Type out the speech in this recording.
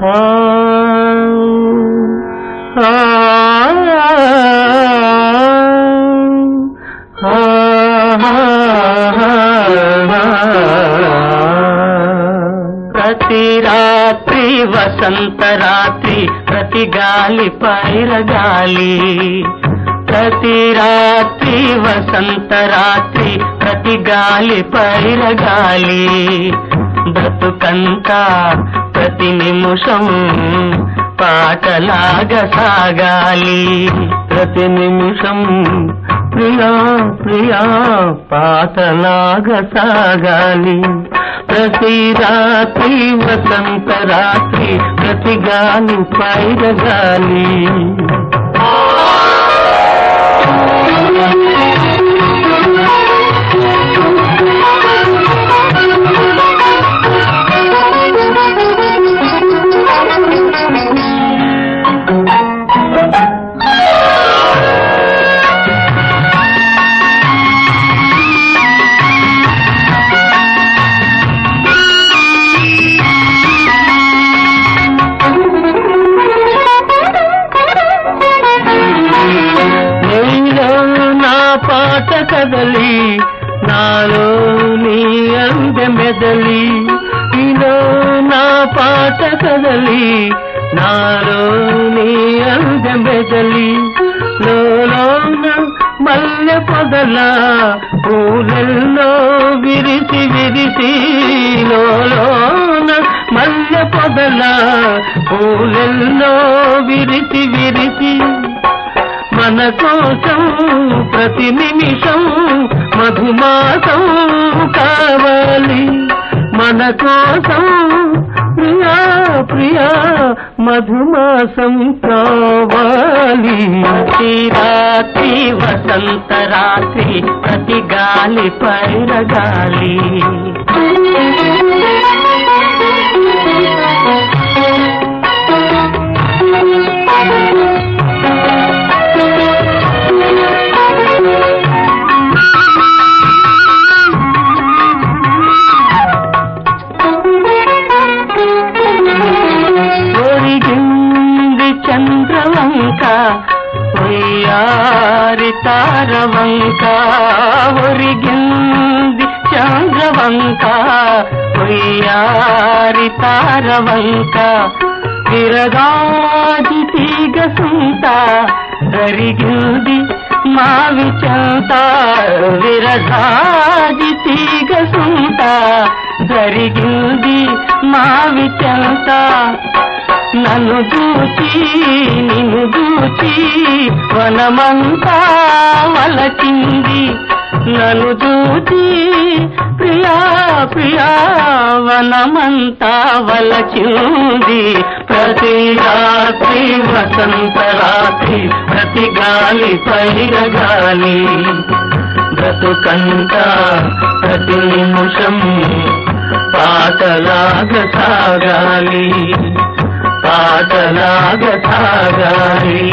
ఆ ఆ ప్రతి రాత్రి వసంత రాత్రి ప్రతి గాలి పైరగాలి ప్రతి రాత్రి వసంత రాత్రి ప్రతి గాలి పైరగాలి బ్రతుకంతా ప్రతి నిమిషం పాటలాగా సాగాలి ప్రతి నిమిషం ప్రియా ప్రియా పాటలాగా సాగాలి ప్రతి రాత్రి వసంత రాత్రి ప్రతి గాలి పైరగాలి పాట కదలి నాలో నీ అందె మెదలి నీలో నా పాట కదలి నాలో నీ అందె మెదలి లోలోన మల్లె పొదల పూలెల్లో విరిసి విరిసి లోలోన మల్లె పొదల పూలెల్లో విరిసి విరిసి మన కోసం ప్రతి నిమిషం మధుమాసం కావాలి మన కోసం ప్రియా ప్రియా మధుమాసం కావాలి ప్రతి రాత్రి వసంత రాత్రి ప్రతి గాలి పైరగాలి చంద్రవంక ఒయ్యారి తారవంక ఒరిగింది చంద్రవంక ఒయ్యారి తారవంక విరగాజి తీగ సుంత జరిగింది మావి చెంత విరగాజి తీగ సుంత జరిగింది మావి చెంత నన్ను చూచి నిన్ను చూచి వనమంతా వలచింది నన్ను చూచి ప్రియా ప్రియా వనమంతా వలచింది ప్రతి రాత్రి వసంత రాత్రి ప్రతి గాలి పైరగాలి బ్రతుకంతా ప్రతి నిమిషం పాటలాగా సాగాలి పాటలాగా సాగాలి